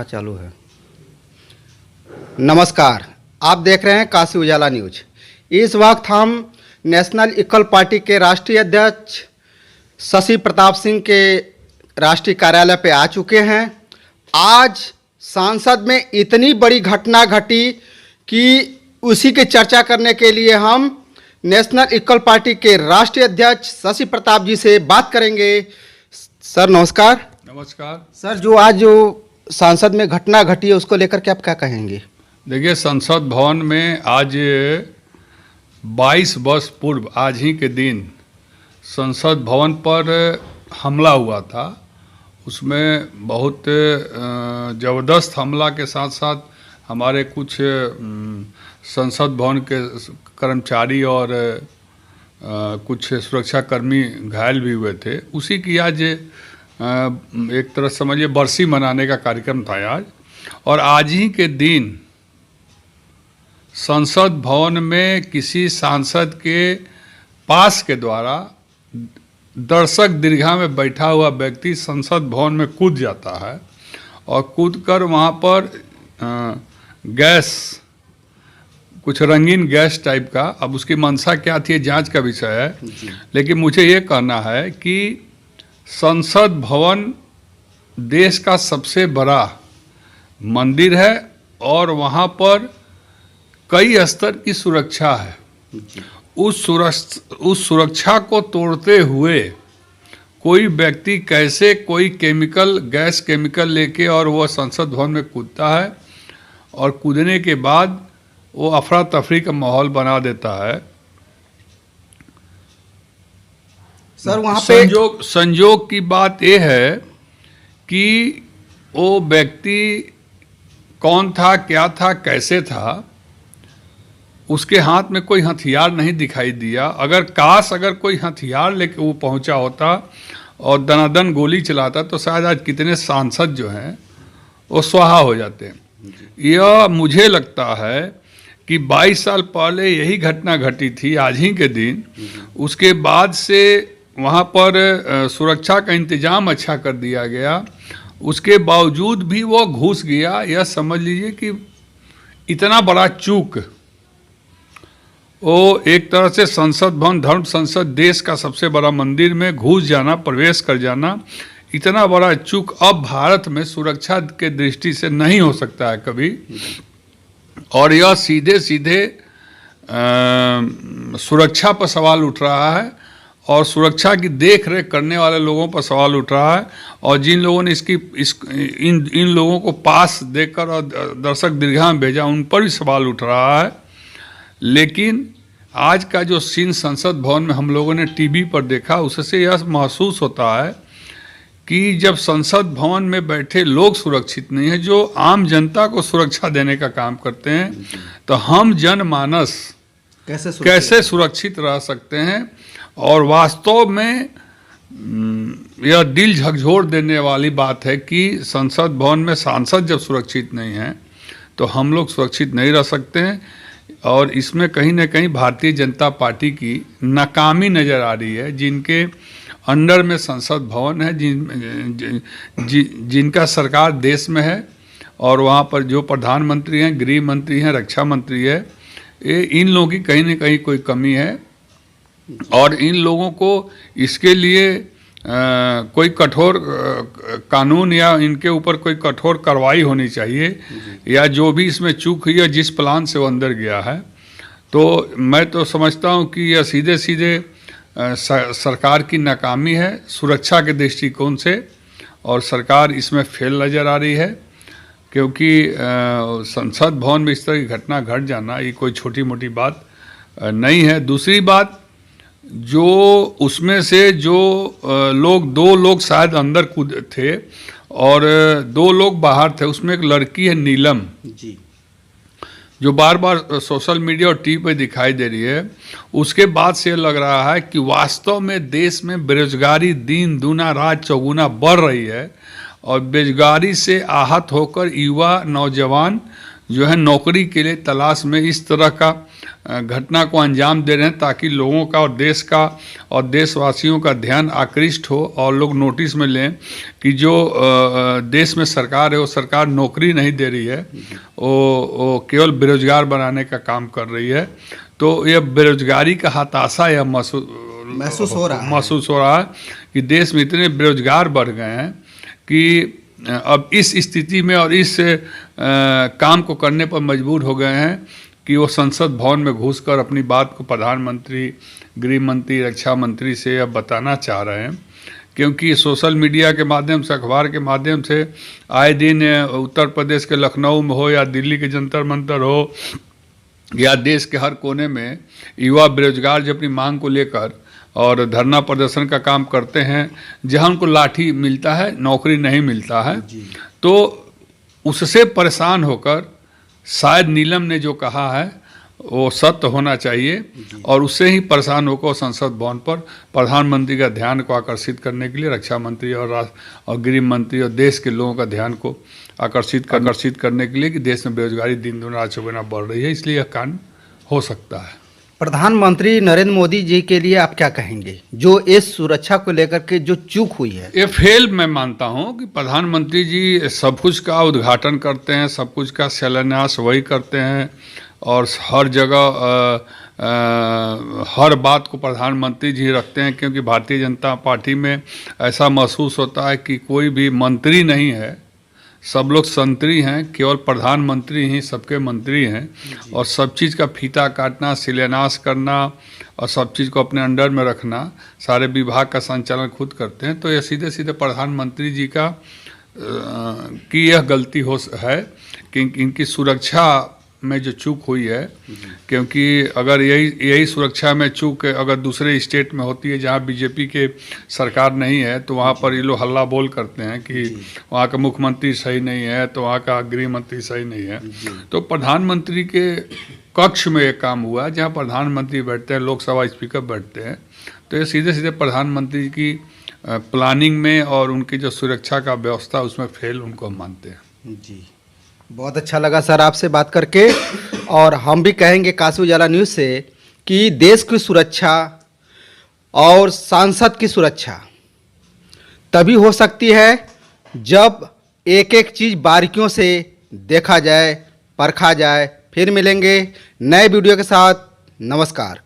हाँ चालू है। नमस्कार, आप देख रहे हैं काशी उजाला न्यूज। इस वक्त हम नेशनल इक्वल पार्टी के राष्ट्रीय अध्यक्ष शशि प्रताप सिंह के राष्ट्रीय कार्यालय पे आ चुके हैं। आज संसद में इतनी बड़ी घटना घटी कि उसी की चर्चा करने के लिए हम नेशनल इक्वल पार्टी के राष्ट्रीय अध्यक्ष शशि प्रताप जी से बात करेंगे। सर नमस्कार। नमस्कार सर, जो संसद में घटना घटी है उसको लेकर के आप क्या कहेंगे? देखिए, संसद भवन में आज 22 वर्ष पूर्व आज ही के दिन संसद भवन पर हमला हुआ था। उसमें बहुत ज़बरदस्त हमला के साथ साथ हमारे कुछ संसद भवन के कर्मचारी और कुछ सुरक्षाकर्मी घायल भी हुए थे। उसी की आज एक तरह समझिए बरसी मनाने का कार्यक्रम था आज। और आज ही के दिन संसद भवन में किसी सांसद के पास के द्वारा दर्शक दीर्घा में बैठा हुआ व्यक्ति संसद भवन में कूद जाता है और कूदकर वहाँ पर गैस, कुछ रंगीन गैस टाइप का, अब उसकी मंशा क्या थी जांच का विषय है। लेकिन मुझे ये कहना है कि संसद भवन देश का सबसे बड़ा मंदिर है और वहाँ पर कई स्तर की सुरक्षा है। उस सुरक्षा को तोड़ते हुए कोई व्यक्ति कैसे कोई गैस केमिकल लेके और वो संसद भवन में कूदता है और कूदने के बाद वो अफरा तफरी का माहौल बना देता है। सर वहाँ पे संजोग की बात यह है कि वो व्यक्ति कौन था, क्या था, कैसे था, उसके हाथ में कोई हथियार नहीं दिखाई दिया। अगर कोई हथियार लेके वो पहुंचा होता और दनादन गोली चलाता तो शायद आज कितने सांसद जो हैं वो स्वाहा हो जाते। यह मुझे लगता है कि 22 साल पहले यही घटना घटी थी आज ही के दिन। उसके बाद से वहाँ पर सुरक्षा का इंतजाम अच्छा कर दिया गया। उसके बावजूद भी वो घुस गया। यह समझ लीजिए कि इतना बड़ा चूक, वो एक तरह से संसद भवन, धर्म संसद, देश का सबसे बड़ा मंदिर में घुस जाना, प्रवेश कर जाना, इतना बड़ा चूक अब भारत में सुरक्षा के दृष्टि से नहीं हो सकता है कभी। और यह सीधे सीधे सुरक्षा पर सवाल उठ रहा है और सुरक्षा की देख रेख करने वाले लोगों पर सवाल उठ रहा है। और जिन लोगों ने इन लोगों को पास देकर और दर्शक दीर्घा में भेजा उन पर भी सवाल उठ रहा है। लेकिन आज का जो सीन संसद भवन में हम लोगों ने टीवी पर देखा, उससे यह महसूस होता है कि जब संसद भवन में बैठे लोग सुरक्षित नहीं है, जो आम जनता को सुरक्षा देने का काम करते हैं, तो हम जनमानस कैसे सुरक्षित रह सकते हैं। और वास्तव में यह दिल झकझोर देने वाली बात है कि संसद भवन में सांसद जब सुरक्षित नहीं हैं तो हम लोग सुरक्षित नहीं रह सकते हैं। और इसमें कहीं ना कहीं भारतीय जनता पार्टी की नाकामी नज़र आ रही है। जिनके अंडर में संसद भवन है, जिनका सरकार देश में है और वहाँ पर जो प्रधानमंत्री हैं, गृह मंत्री हैं, रक्षा मंत्री है, इन लोगों की कहीं ना कहीं कोई कमी है। और इन लोगों को इसके लिए कोई कठोर कानून या इनके ऊपर कोई कठोर कार्रवाई होनी चाहिए, या जो भी इसमें चूक हुई है, जिस प्लान से वो अंदर गया है। तो मैं तो समझता हूँ कि यह सीधे सीधे सरकार की नाकामी है सुरक्षा के दृष्टिकोण से, और सरकार इसमें फेल नज़र आ रही है। क्योंकि संसद भवन में इस तरह की घटना घट जाना ये कोई छोटी मोटी बात नहीं है। दूसरी बात, जो उसमें से जो दो लोग शायद अंदर कूद थे और 2 लोग बाहर थे, उसमें एक लड़की है नीलम जी, जो बार बार सोशल मीडिया और टीवी पर दिखाई दे रही है। उसके बाद से लग रहा है कि वास्तव में देश में बेरोजगारी दिन दूना रात चौगुना बढ़ रही है और बेरोजगारी से आहत होकर युवा नौजवान जो है नौकरी के लिए तलाश में इस तरह का घटना को अंजाम दे रहे हैं, ताकि लोगों का और देश का और देशवासियों का ध्यान आकृष्ट हो और लोग नोटिस में लें कि जो देश में सरकार है वो सरकार नौकरी नहीं दे रही है, वो केवल बेरोजगार बनाने का काम कर रही है। तो यह बेरोजगारी का हताशा यह महसूस हो रहा है कि देश में इतने बेरोजगार बढ़ गए हैं कि अब इस स्थिति में और इस काम को करने पर मजबूर हो गए हैं कि वो संसद भवन में घुसकर अपनी बात को प्रधानमंत्री, गृह मंत्री, रक्षा मंत्री से अब बताना चाह रहे हैं। क्योंकि सोशल मीडिया के माध्यम से, अखबार के माध्यम से आए दिन उत्तर प्रदेश के लखनऊ में हो या दिल्ली के जंतर मंतर हो या देश के हर कोने में युवा बेरोजगार जो अपनी मांग को लेकर और धरना प्रदर्शन का काम करते हैं, जहां उनको लाठी मिलता है, नौकरी नहीं मिलता है। तो उससे परेशान होकर शायद नीलम ने जो कहा है वो सत्य होना चाहिए, और उससे ही परेशान होकर संसद भवन पर प्रधानमंत्री का ध्यान को आकर्षित करने के लिए रक्षा मंत्री और गृह मंत्री और देश के लोगों का ध्यान को आकर्षित करने के लिए कि देश में बेरोजगारी दिन दुना रात चौगुना बढ़ रही है, इसलिए यह कांड हो सकता है। प्रधानमंत्री नरेंद्र मोदी जी के लिए आप क्या कहेंगे, जो इस सुरक्षा को लेकर के जो चूक हुई है? ये फेल मैं मानता हूँ कि प्रधानमंत्री जी सब कुछ का उद्घाटन करते हैं, सब कुछ का शिलान्यास वही करते हैं, और हर जगह हर बात को प्रधानमंत्री जी रखते हैं, क्योंकि भारतीय जनता पार्टी में ऐसा महसूस होता है कि कोई भी मंत्री नहीं है, सब लोग संतरी हैं, केवल प्रधानमंत्री ही सबके मंत्री हैं, और सब चीज़ का फीता काटना, शिलान्यास करना और सब चीज़ को अपने अंडर में रखना, सारे विभाग का संचालन खुद करते हैं। तो यह सीधे सीधे प्रधानमंत्री जी का की यह गलती है कि इनकी सुरक्षा में जो चूक हुई है, क्योंकि अगर यही सुरक्षा में चूक अगर दूसरे स्टेट में होती है जहां बीजेपी के सरकार नहीं है, तो वहां पर ये लोग हल्ला बोल करते हैं कि वहां का मुख्यमंत्री सही नहीं है, तो वहां का गृह मंत्री सही नहीं है। तो प्रधानमंत्री के कक्ष में एक काम हुआ जहां प्रधानमंत्री बैठते हैं, लोकसभा स्पीकर बैठते हैं, तो ये सीधे सीधे प्रधानमंत्री की प्लानिंग में और उनकी जो सुरक्षा का व्यवस्था उसमें फेल उनको हम मानते हैं। जी, बहुत अच्छा लगा सर आपसे बात करके। और हम भी कहेंगे काशी उजाला न्यूज़ से कि देश की सुरक्षा और सांसद की सुरक्षा तभी हो सकती है जब एक एक चीज़ बारीकियों से देखा जाए, परखा जाए। फिर मिलेंगे नए वीडियो के साथ। नमस्कार।